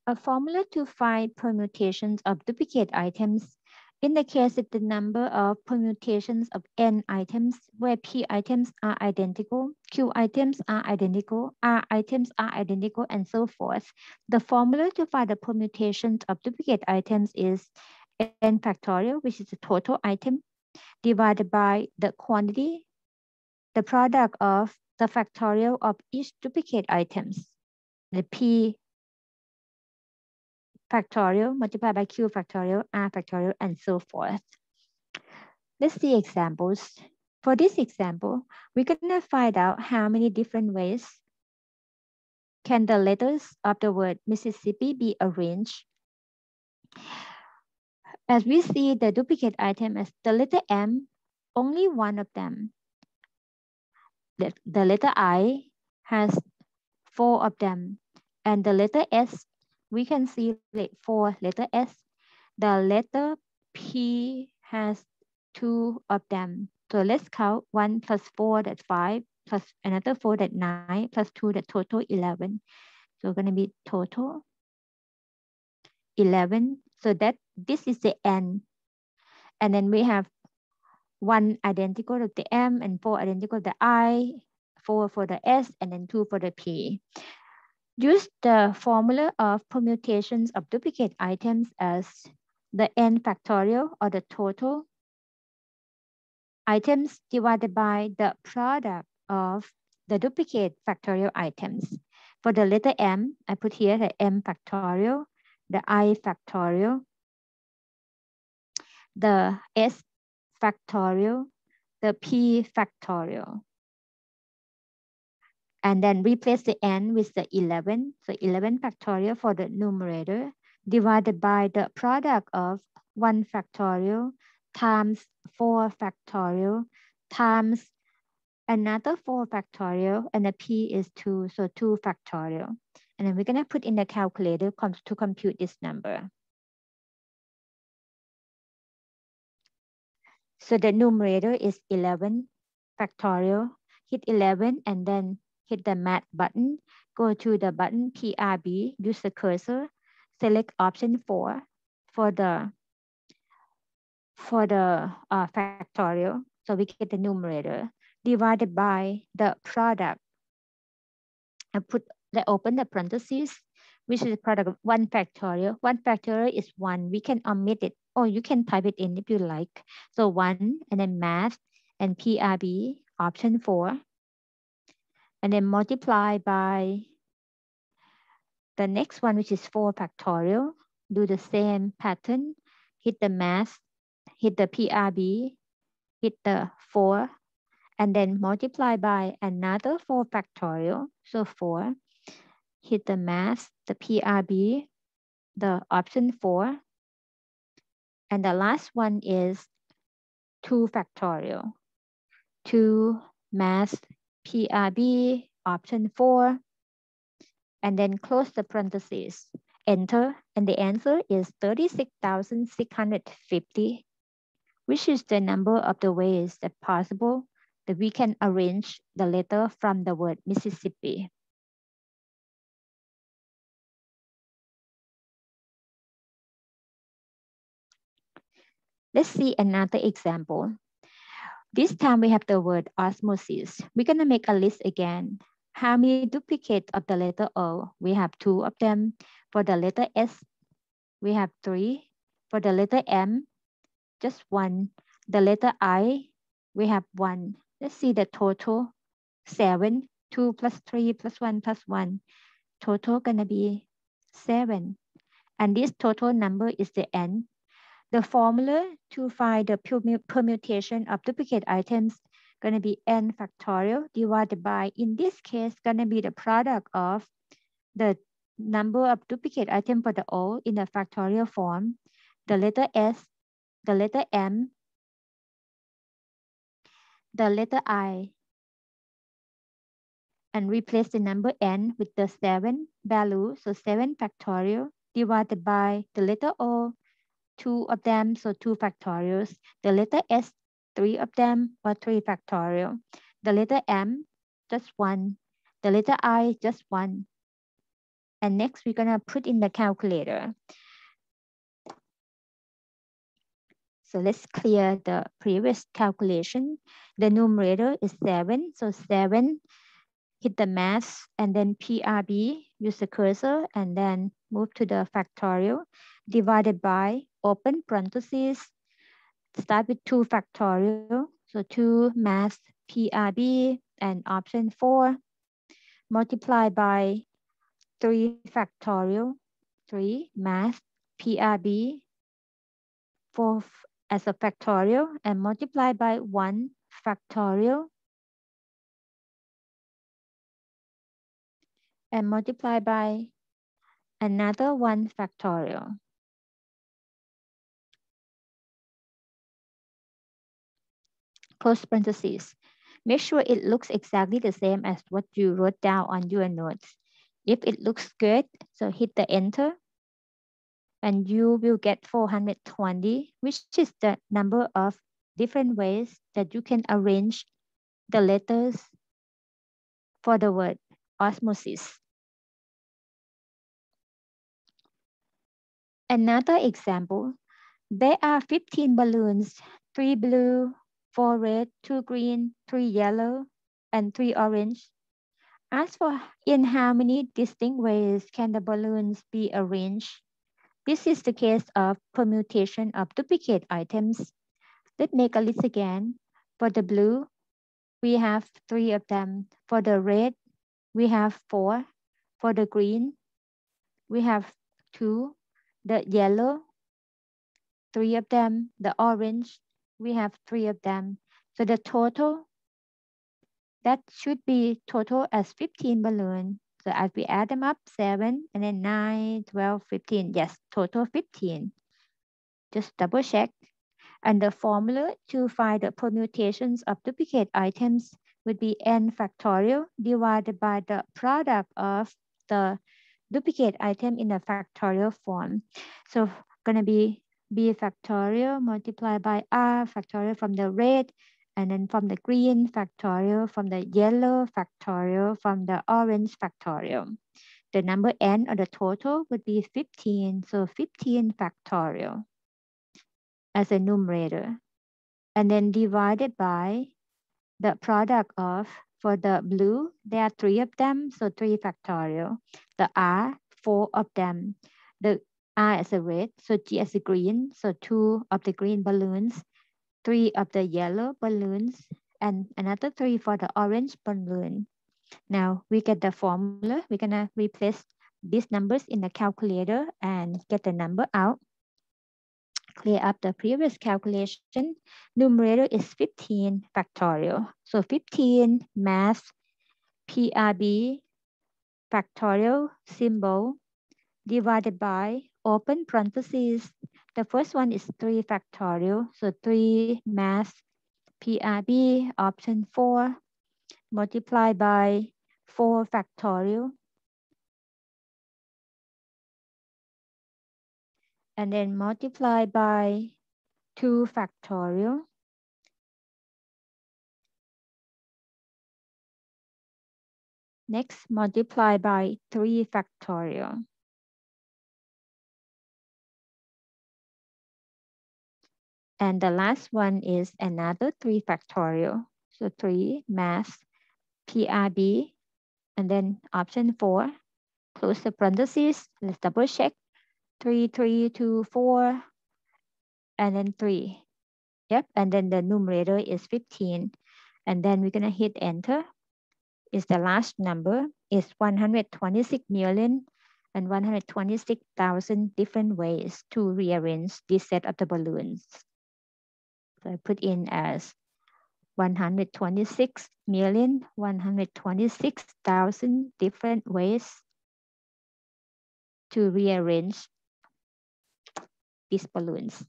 A formula to find permutations of duplicate items indicates that the number of permutations of n items where p items are identical, q items are identical, r items are identical, and so forth. The formula to find the permutations of duplicate items is n factorial, which is the total item, divided by the quantity, the product of the factorial of each duplicate items, the p factorial multiplied by q factorial, r factorial, and so forth. Let's see examples. For this example, we're gonna find out how many different ways can the letters of the word Mississippi be arranged. As we see the duplicate item as the letter M, only one of them. The letter I has 4 of them, and the letter S, we can see 4 letter S. The letter P has 2 of them. So let's count 1 plus 4, that's 5, plus another 4, that's 9, plus 2, that's total 11. So going to be total 11. So that this is the N. And then we have 1 identical to the M and 4 identical to the I, 4 for the S, and then 2 for the P. Use the formula of permutations of duplicate items as the n factorial, or the total items divided by the product of the duplicate factorial items. For the letter M, I put here the M factorial, the I factorial, the S factorial, the P factorial. And then replace the n with the 11. So 11 factorial for the numerator, divided by the product of 1 factorial times 4 factorial times another 4 factorial, and the p is 2, so 2 factorial. And then we're going to put in the calculator to compute this number. So the numerator is 11 factorial. Hit 11 and then hit the math button. Go to the button PRB, use the cursor, select option 4 for the factorial. So we get the numerator divided by the product. I open the parentheses, which is the product of 1 factorial. 1 factorial is 1. We can omit it, or you can type it in if you like. So 1 and then math and PRB option 4. And then multiply by the next one, which is 4 factorial. Do the same pattern. Hit the math, hit the PRB, hit the 4, and then multiply by another 4 factorial. So 4. Hit the math, the PRB, the option 4. And the last one is 2 factorial. 2 math, PRB, option 4. And then close the parentheses, enter, and the answer is 36,650, which is the number of the ways that possible that we can arrange the letter from the word Mississippi. Let's see another example. This time we have the word osmosis. We're gonna make a list again. How many duplicates of the letter O? We have 2 of them. For the letter S, we have 3. For the letter M, just 1. The letter I, we have 1. Let's see the total, 7. 2 plus 3 plus 1 plus 1. Total gonna be 7. And this total number is the N. The formula to find the permutation of duplicate items gonna be n factorial divided by, in this case, gonna be the product of the number of duplicate items for the O in the factorial form, the letter S, the letter M, the letter I, and replace the number n with the 7 value, so 7 factorial divided by the letter O, 2 of them, so 2 factorials, the letter S, 3 of them, or 3 factorial, the letter M, just 1, the letter I, just 1, And next, we're gonna put in the calculator. So let's clear the previous calculation. The numerator is 7. So 7, hit the math, and then PRB, use the cursor, and then move to the factorial, divided by, open parentheses, start with 2 factorial. So 2 math PRB, and option 4, multiply by 3 factorial, 3 math PRB, 4 as a factorial, and multiply by 1 factorial, and multiply by another 1 factorial. Close parentheses. Make sure it looks exactly the same as what you wrote down on your notes. If it looks good, so hit the enter, and you will get 420, which is the number of different ways that you can arrange the letters for the word osmosis. Another example, there are 15 balloons, 3 blue, 4 red, 2 green, 3 yellow, and 3 orange. As for in how many distinct ways can the balloons be arranged? This is the case of permutation of duplicate items. Let's make a list again. For the blue, we have 3 of them. For the red, we have 4. For the green, we have 2. The yellow, 3 of them. The orange, we have 3 of them. So the total, that should be total as 15 balloons. So as we add them up, 7, and then 9, 12, 15. Yes, total 15. Just double check. And the formula to find the permutations of duplicate items would be n factorial divided by the product of the duplicate item in a factorial form. So gonna be b factorial multiplied by r factorial from the red, and then from the green factorial, from the yellow factorial, from the orange factorial. The number n or the total would be 15, so 15 factorial as a numerator, and then divided by the product of, for the blue, there are 3 of them, so 3 factorial. The R, 4 of them. The R is a red, so G is a green, so 2 of the green balloons, 3 of the yellow balloons, and another 3 for the orange balloon. Now we get the formula. We're gonna replace these numbers in the calculator and get the number out. Clear up the previous calculation. Numerator is 15 factorial. So 15 math PRB factorial symbol divided by, open parentheses. The first one is 3 factorial. So 3 math PRB, option 4, multiplied by 4 factorial. And then multiply by 2 factorial. Next, multiply by 3 factorial. And the last one is another 3 factorial. So 3 math PRB, and then option 4, close the parentheses. Let's double check. 3, 3, 2, 4, and then 3. Yep, and then the numerator is 15. And then we're gonna hit enter. Is the last number is 126,126,000 different ways to rearrange this set of the balloons. So I put in as 126,126,000 different ways to rearrange these balloons.